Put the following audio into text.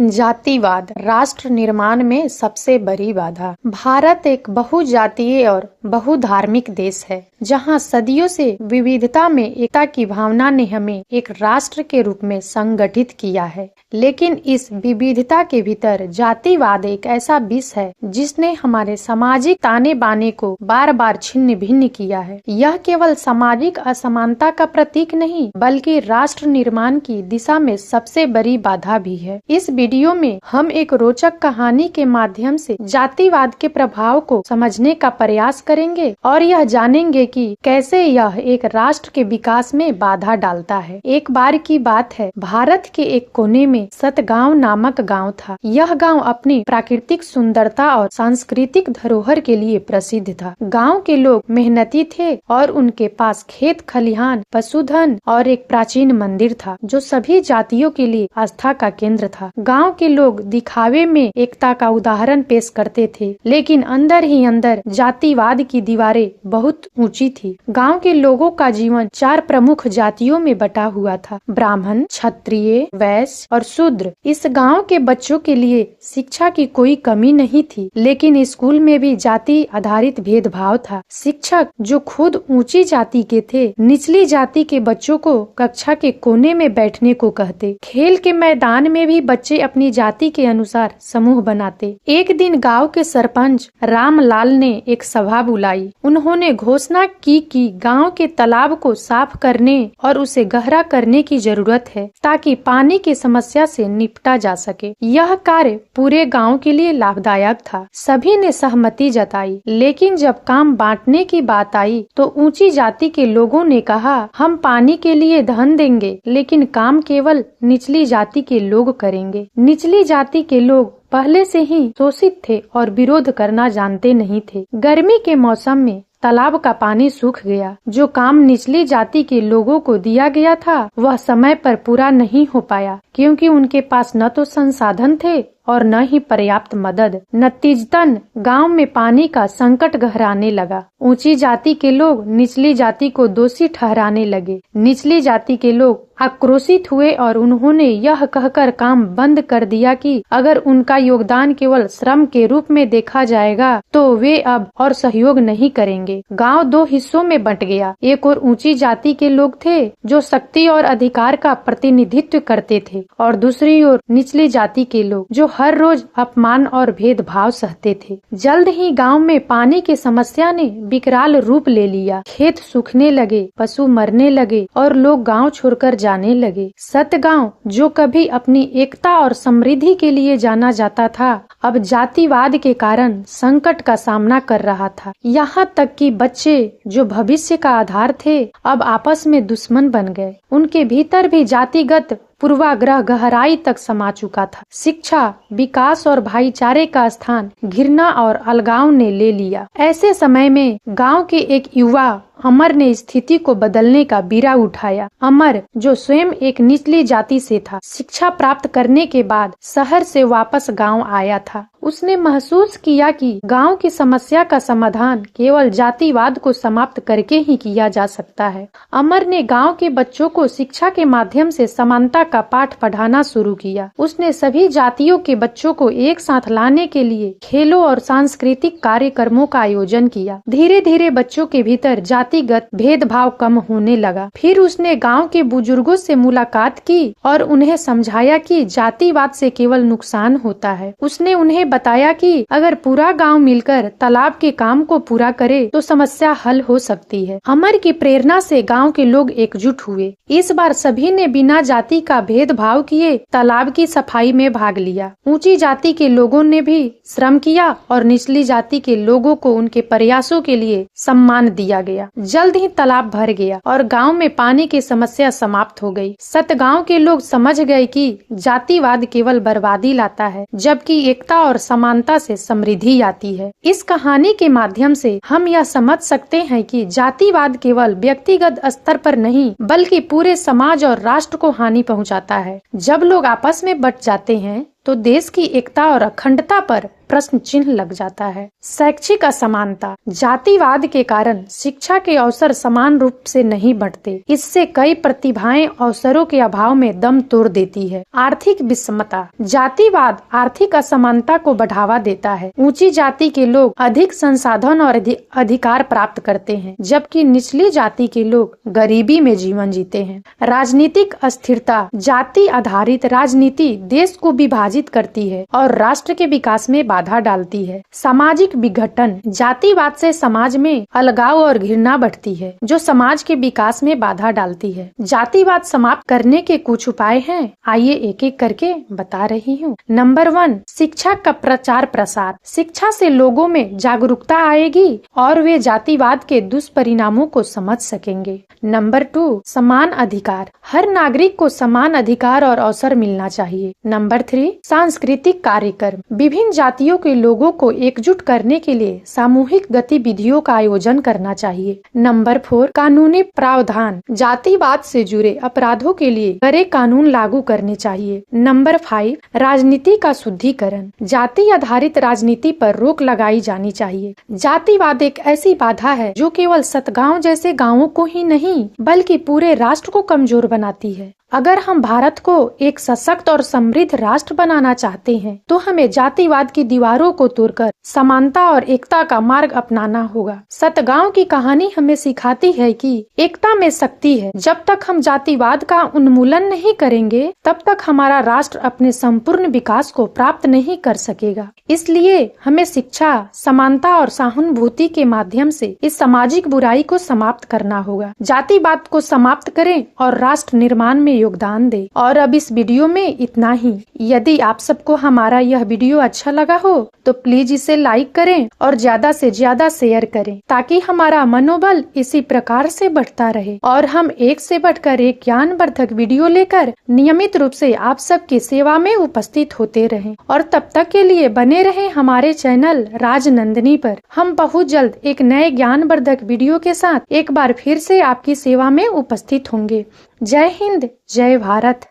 जातिवाद राष्ट्र निर्माण में सबसे बड़ी बाधा। भारत एक बहुजातीय और बहुधार्मिक देश है, जहां सदियों से विविधता में एकता की भावना ने हमें एक राष्ट्र के रूप में संगठित किया है। लेकिन इस विविधता के भीतर जातिवाद एक ऐसा विष है जिसने हमारे सामाजिक ताने बाने को बार बार छिन्न भिन्न किया है। यह केवल सामाजिक असमानता का प्रतीक नहीं, बल्कि राष्ट्र निर्माण की दिशा में सबसे बड़ी बाधा भी है। इस वीडियो में हम एक रोचक कहानी के माध्यम से जातिवाद के प्रभाव को समझने का प्रयास करेंगे और यह जानेंगे कि कैसे यह एक राष्ट्र के विकास में बाधा डालता है। एक बार की बात है, भारत के एक कोने में सतगांव नामक गांव था। यह गांव अपनी प्राकृतिक सुंदरता और सांस्कृतिक धरोहर के लिए प्रसिद्ध था। गांव के लोग मेहनती थे और उनके पास खेत खलिहान, पशुधन और एक प्राचीन मंदिर था जो सभी जातियों के लिए आस्था का केंद्र था। गांव के लोग दिखावे में एकता का उदाहरण पेश करते थे, लेकिन अंदर ही अंदर जातिवाद की दीवारें बहुत ऊंची थी। गांव के लोगों का जीवन 4 प्रमुख जातियों में बटा हुआ था: ब्राह्मण, क्षत्रिय, वैश्य और शूद्र। इस गांव के बच्चों के लिए शिक्षा की कोई कमी नहीं थी, लेकिन स्कूल में भी जाति आधारित भेदभाव था। शिक्षक जो खुद ऊंची जाति के थे, निचली जाति के बच्चों को कक्षा के कोने में बैठने को कहते। खेल के मैदान में भी बच्चे अपनी जाति के अनुसार समूह बनाते। एक दिन गांव के सरपंच रामलाल ने एक सभा बुलाई। उन्होंने घोषणा की कि गांव के तालाब को साफ करने और उसे गहरा करने की जरूरत है ताकि पानी की समस्या से निपटा जा सके। यह कार्य पूरे गांव के लिए लाभदायक था। सभी ने सहमति जताई, लेकिन जब काम बांटने की बात आई तो ऊंची जाति के लोगों ने कहा, हम पानी के लिए धन देंगे, लेकिन काम केवल निचली जाति के लोग करेंगे। निचली जाति के लोग पहले से ही शोषित थे और विरोध करना जानते नहीं थे। गर्मी के मौसम में तालाब का पानी सूख गया। जो काम निचली जाति के लोगों को दिया गया था वह समय पर पूरा नहीं हो पाया, क्योंकि उनके पास न तो संसाधन थे और न ही पर्याप्त मदद। नतीजतन गांव में पानी का संकट गहराने लगा। ऊंची जाति के लोग निचली जाति को दोषी ठहराने लगे। निचली जाति के लोग आक्रोशित हुए और उन्होंने यह कहकर काम बंद कर दिया कि अगर उनका योगदान केवल श्रम के रूप में देखा जाएगा तो वे अब और सहयोग नहीं करेंगे। गांव 2 हिस्सों में बंट गया। एक और ऊंची जाति के लोग थे जो शक्ति और अधिकार का प्रतिनिधित्व करते थे, और दूसरी ओर निचली जाति के लोग जो हर रोज अपमान और भेदभाव सहते थे। जल्द ही गांव में पानी की समस्या ने विकराल रूप ले लिया। खेत सूखने लगे, पशु मरने लगे और लोग गांव छोड़कर जाने लगे। सतगांव जो कभी अपनी एकता और समृद्धि के लिए जाना जाता था, अब जातिवाद के कारण संकट का सामना कर रहा था। यहाँ तक कि बच्चे जो भविष्य का आधार थे, अब आपस में दुश्मन बन गए। उनके भीतर भी जातिगत पूर्वाग्रह गहराई तक समा चुका था। शिक्षा, विकास और भाईचारे का स्थान घृणा और अलगाव ने ले लिया। ऐसे समय में गांव के एक युवा अमर ने स्थिति को बदलने का बीड़ा उठाया। अमर जो स्वयं एक निचली जाति से था, शिक्षा प्राप्त करने के बाद शहर से वापस गांव आया था। उसने महसूस किया कि गांव की समस्या का समाधान केवल जातिवाद को समाप्त करके ही किया जा सकता है। अमर ने गांव के बच्चों को शिक्षा के माध्यम से समानता का पाठ पढ़ाना शुरू किया। उसने सभी जातियों के बच्चों को एक साथ लाने के लिए खेलों और सांस्कृतिक कार्यक्रमों का आयोजन किया। धीरे धीरे बच्चों के भीतर जातिगत भेदभाव कम होने लगा। फिर उसने गांव के बुजुर्गों से मुलाकात की और उन्हें समझाया कि जातिवाद से केवल नुकसान होता है। उसने उन्हें बताया कि अगर पूरा गांव मिलकर तालाब के काम को पूरा करे तो समस्या हल हो सकती है। अमर की प्रेरणा से गांव के लोग एकजुट हुए। इस बार सभी ने बिना जाति का भेदभाव किए तालाब की सफाई में भाग लिया। ऊंची जाति के लोगों ने भी श्रम किया और निचली जाति के लोगों को उनके प्रयासों के लिए सम्मान दिया गया। जल्द ही तालाब भर गया और गांव में पानी की समस्या समाप्त हो गई। सतगांव के लोग समझ गए कि जातिवाद केवल बर्बादी लाता है, जबकि एकता और समानता से समृद्धि आती है। इस कहानी के माध्यम से हम यह समझ सकते हैं कि जातिवाद केवल व्यक्तिगत स्तर पर नहीं, बल्कि पूरे समाज और राष्ट्र को हानि पहुंचाता है। जब लोग आपस में बट जाते हैं तो देश की एकता और अखंडता पर प्रश्न चिन्ह लग जाता है। शैक्षिक असमानता। जातिवाद के कारण शिक्षा के अवसर समान रूप से नहीं बढ़ते। इससे कई प्रतिभाएं अवसरों के अभाव में दम तोड़ देती है। आर्थिक विषमता। जातिवाद आर्थिक असमानता को बढ़ावा देता है। ऊंची जाति के लोग अधिक संसाधन और अधिकार प्राप्त करते हैं, जबकि निचली जाति के लोग गरीबी में जीवन जीते हैं। राजनीतिक अस्थिरता। जाति आधारित राजनीति देश को विभाजित करती है और राष्ट्र के विकास में बाधा डालती है। सामाजिक विघटन। जातिवाद से समाज में अलगाव और घृणा बढ़ती है, जो समाज के विकास में बाधा डालती है। जातिवाद समाप्त करने के कुछ उपाय हैं, आइए एक एक करके बता रही हूँ। नंबर 1, शिक्षा का प्रचार प्रसार। शिक्षा से लोगों में जागरूकता आएगी और वे जातिवाद के दुष्परिणामों को समझ सकेंगे। नंबर 2, समान अधिकार। हर नागरिक को समान अधिकार और अवसर मिलना चाहिए। नंबर 3, सांस्कृतिक कार्यक्रम। विभिन्न जातियों के लोगों को एकजुट करने के लिए सामूहिक गतिविधियों का आयोजन करना चाहिए। नंबर 4, कानूनी प्रावधान। जातिवाद से जुड़े अपराधों के लिए कड़े कानून लागू करने चाहिए। नंबर 5, राजनीति का शुद्धिकरण। जाति आधारित राजनीति पर रोक लगाई जानी चाहिए। जातिवाद एक ऐसी बाधा है जो केवल सतगांव जैसे गांवों को ही नहीं बल्कि पूरे राष्ट्र को कमजोर बनाती है। अगर हम भारत को एक सशक्त और समृद्ध राष्ट्र बनाना चाहते हैं, तो हमें जातिवाद की दीवारों को तोड़कर समानता और एकता का मार्ग अपनाना होगा। सतगांव की कहानी हमें सिखाती है कि एकता में शक्ति है। जब तक हम जातिवाद का उन्मूलन नहीं करेंगे, तब तक हमारा राष्ट्र अपने संपूर्ण विकास को प्राप्त नहीं कर सकेगा। इसलिए हमें शिक्षा, समानता और सहानुभूति के माध्यम से इस सामाजिक बुराई को समाप्त करना होगा। जातिवाद को समाप्त करें और राष्ट्र निर्माण में योगदान दे। और अब इस वीडियो में इतना ही। यदि आप सबको हमारा यह वीडियो अच्छा लगा हो तो प्लीज इसे लाइक करें और ज्यादा से ज्यादा शेयर करें, ताकि हमारा मनोबल इसी प्रकार से बढ़ता रहे और हम एक से बढ़कर एक ज्ञानवर्धक वीडियो लेकर नियमित रूप से आप सबकी सेवा में उपस्थित होते रहें। और तब तक के लिए बने रहें हमारे चैनल राजनंदिनी पर। हम बहुत जल्द एक नए ज्ञानवर्धक वीडियो के साथ एक बार फिर से आपकी सेवा में उपस्थित होंगे। जय हिंद, जय भारत।